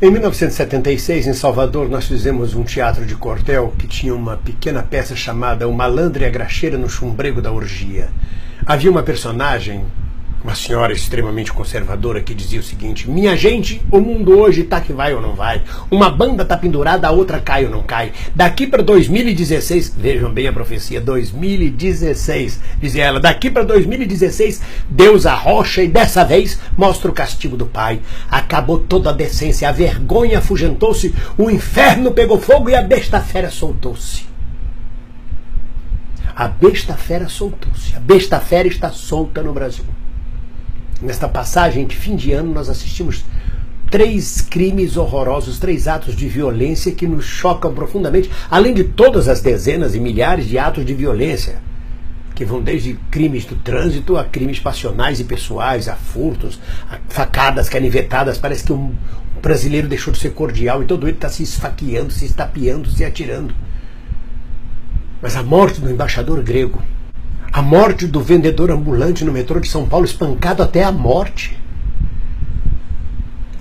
Em 1976, em Salvador, nós fizemos um teatro de cordel que tinha uma pequena peça chamada O Malandro e a Graxeira no Chumbrego da Orgia. Havia uma personagem, uma senhora extremamente conservadora, que dizia o seguinte: minha gente, o mundo hoje tá que vai ou não vai. Uma banda tá pendurada, a outra cai ou não cai. Daqui para 2016, vejam bem a profecia, 2016, dizia ela, daqui para 2016, Deus arrocha e dessa vez mostra o castigo do Pai. Acabou toda a decência, a vergonha afugentou-se, o inferno pegou fogo e a besta fera soltou-se. A besta fera soltou-se. A besta fera está solta no Brasil. Nesta passagem de fim de ano, nós assistimos 3 crimes horrorosos, 3 atos de violência que nos chocam profundamente, além de todas as dezenas e milhares de atos de violência, que vão desde crimes do trânsito a crimes passionais e pessoais, a furtos, a facadas, canivetadas. Parece que um brasileiro deixou de ser cordial e todo ele está se esfaqueando, se estapeando, se atirando. Mas a morte do embaixador grego, a morte do vendedor ambulante no metrô de São Paulo, espancado até a morte.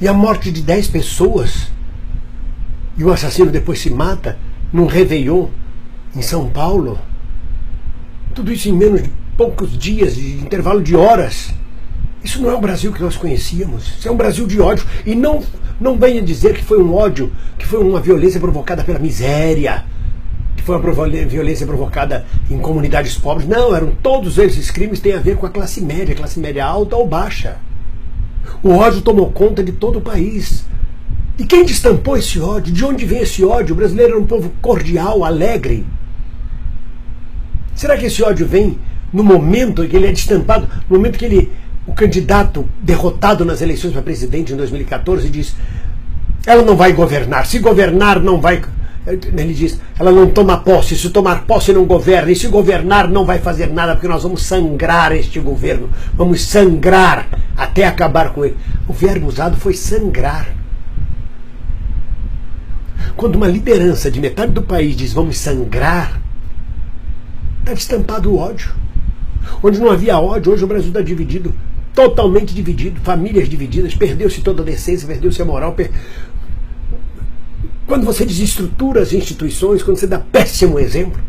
E a morte de 10 pessoas. E o assassino depois se mata num réveillon em São Paulo. Tudo isso em menos de poucos dias, de intervalo de horas. Isso não é o Brasil que nós conhecíamos. Isso é um Brasil de ódio. E não venha dizer que foi um ódio, que foi uma violência provocada pela miséria, foi uma violência provocada em comunidades pobres. Não, eram todos esses crimes têm a ver com a classe média alta ou baixa. O ódio tomou conta de todo o país. E quem destampou esse ódio? De onde vem esse ódio? O brasileiro era um povo cordial, alegre. Será que esse ódio vem no momento em que ele é destampado, no momento que o candidato derrotado nas eleições para presidente em 2014 diz: ela não vai governar, se governar não vai... Ele diz, ela não toma posse, se tomar posse não governa, e se governar não vai fazer nada, porque nós vamos sangrar este governo, vamos sangrar até acabar com ele. O verbo usado foi sangrar. Quando uma liderança de metade do país diz vamos sangrar, está destampado o ódio. Onde não havia ódio, hoje o Brasil está dividido, totalmente dividido, famílias divididas, perdeu-se toda a decência, perdeu-se a moral. Quando você desestrutura as instituições, quando você dá péssimo exemplo,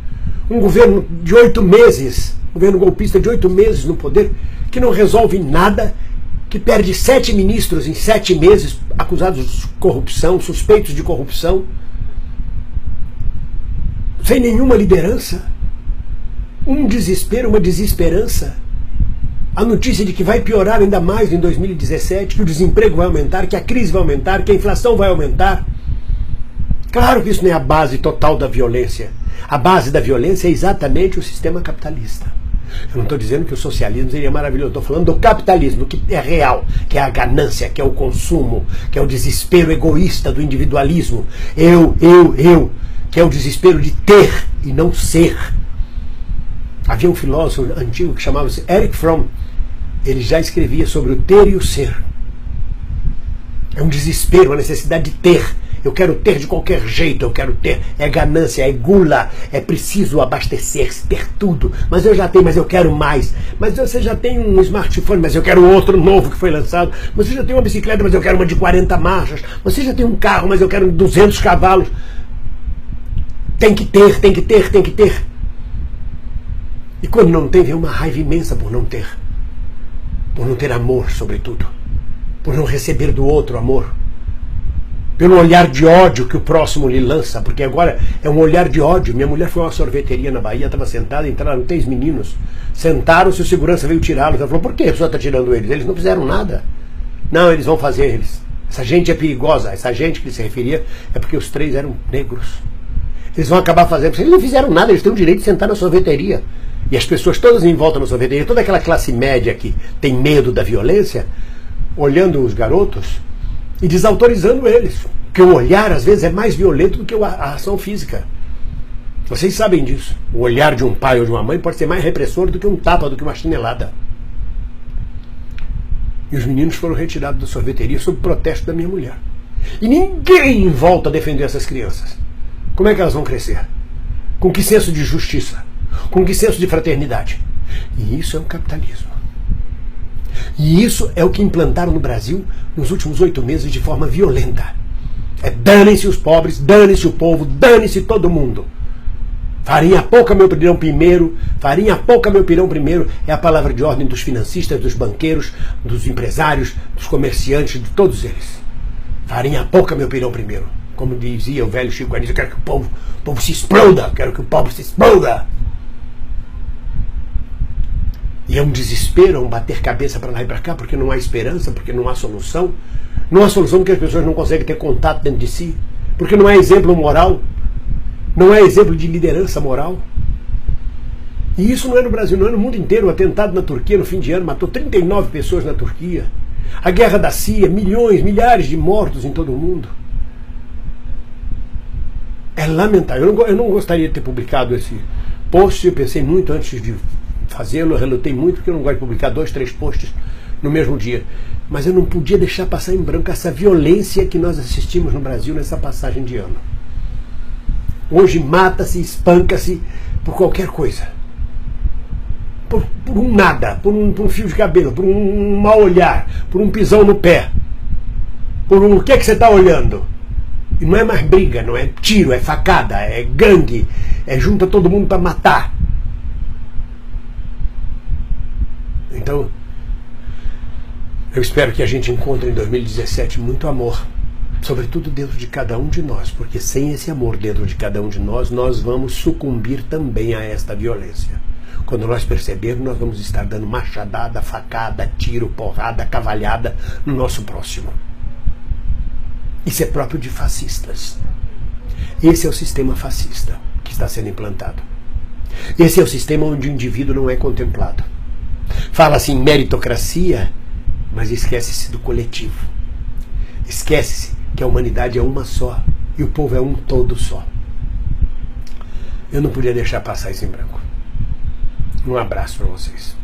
um governo de 8 meses, governo golpista de 8 meses no poder, que não resolve nada, que perde 7 ministros em 7 meses, acusados de corrupção, suspeitos de corrupção, sem nenhuma liderança, um desespero, uma desesperança, a notícia de que vai piorar ainda mais em 2017, que o desemprego vai aumentar, que a crise vai aumentar, que a inflação vai aumentar. Claro que isso não é a base total da violência. A base da violência é exatamente o sistema capitalista. Eu não estou dizendo que o socialismo seria maravilhoso, estou falando do capitalismo, do que é real, que é a ganância, que é o consumo, que é o desespero egoísta do individualismo. Eu, que é o desespero de ter e não ser. Havia um filósofo antigo que chamava-se Erich Fromm. Ele já escrevia sobre o ter e o ser. É um desespero, uma necessidade de ter. Eu quero ter de qualquer jeito, eu quero ter. É ganância, é gula, é preciso abastecer-se, ter tudo. Mas eu já tenho, mas eu quero mais. Mas você já tem um smartphone, mas eu quero outro novo que foi lançado. Você já tem uma bicicleta, mas eu quero uma de 40 marchas. Você já tem um carro, mas eu quero 200 cavalos. Tem que ter, tem que ter, tem que ter. E quando não tem, vem uma raiva imensa por não ter. Por não ter amor, sobretudo. Por não receber do outro amor. Pelo olhar de ódio que o próximo lhe lança, porque agora é um olhar de ódio. Minha mulher foi a uma sorveteria na Bahia, estava sentada, entraram 3 meninos, sentaram-se, o segurança veio tirá-los. Ela falou, por que a pessoa está tirando eles? Eles não fizeram nada. Não, eles vão fazer eles. Essa gente é perigosa. Essa gente que ele se referia é porque os 3 eram negros. Eles vão acabar fazendo. Eles não fizeram nada, eles têm o direito de sentar na sorveteria. E as pessoas todas em volta na sorveteria, toda aquela classe média que tem medo da violência, olhando os garotos e desautorizando eles. Porque o olhar, às vezes, é mais violento do que a ação física. Vocês sabem disso. O olhar de um pai ou de uma mãe pode ser mais repressor do que um tapa, do que uma chinelada. E os meninos foram retirados da sorveteria sob protesto da minha mulher. E ninguém em volta defendeu essas crianças. Como é que elas vão crescer? Com que senso de justiça? Com que senso de fraternidade? E isso é o capitalismo. E isso é o que implantaram no Brasil nos últimos 8 meses de forma violenta. É dane-se os pobres, dane-se o povo, dane-se todo mundo. Farinha pouca meu pirão primeiro, farinha pouca meu pirão primeiro é a palavra de ordem dos financistas, dos banqueiros, dos empresários, dos comerciantes, de todos eles. Farinha pouca meu pirão primeiro. Como dizia o velho Chico Anísio, eu quero que o povo se exploda, quero que o povo se exploda. E é um desespero, é um bater cabeça para lá e para cá, porque não há esperança, porque não há solução. Não há solução porque as pessoas não conseguem ter contato dentro de si, porque não há exemplo moral, não há exemplo de liderança moral. E isso não é no Brasil, não é no mundo inteiro. O atentado na Turquia no fim de ano matou 39 pessoas na Turquia. A guerra da Síria, milhões, milhares de mortos em todo o mundo. É lamentável. Eu não gostaria de ter publicado esse post, eu pensei muito antes de fazê-lo, eu relutei muito, porque eu não gosto de publicar 2, 3 posts no mesmo dia. Mas eu não podia deixar passar em branco essa violência que nós assistimos no Brasil nessa passagem de ano. Hoje mata-se, espanca-se por qualquer coisa. Por um nada, por um fio de cabelo, por um mau olhar, por um pisão no pé. Por um o que é que você está olhando? E não é mais briga, não é tiro, é facada, é gangue, é junta todo mundo para matar. Então, eu espero que a gente encontre em 2017 muito amor, sobretudo dentro de cada um de nós, porque sem esse amor dentro de cada um de nós, nós vamos sucumbir também a esta violência. Quando nós percebermos, nós vamos estar dando machadada, facada, tiro, porrada, cavalhada no nosso próximo. Isso é próprio de fascistas. Esse é o sistema fascista que está sendo implantado. Esse é o sistema onde o indivíduo não é contemplado. Fala-se em meritocracia, mas esquece-se do coletivo. Esquece-se que a humanidade é uma só e o povo é um todo só. Eu não podia deixar passar isso em branco. Um abraço para vocês.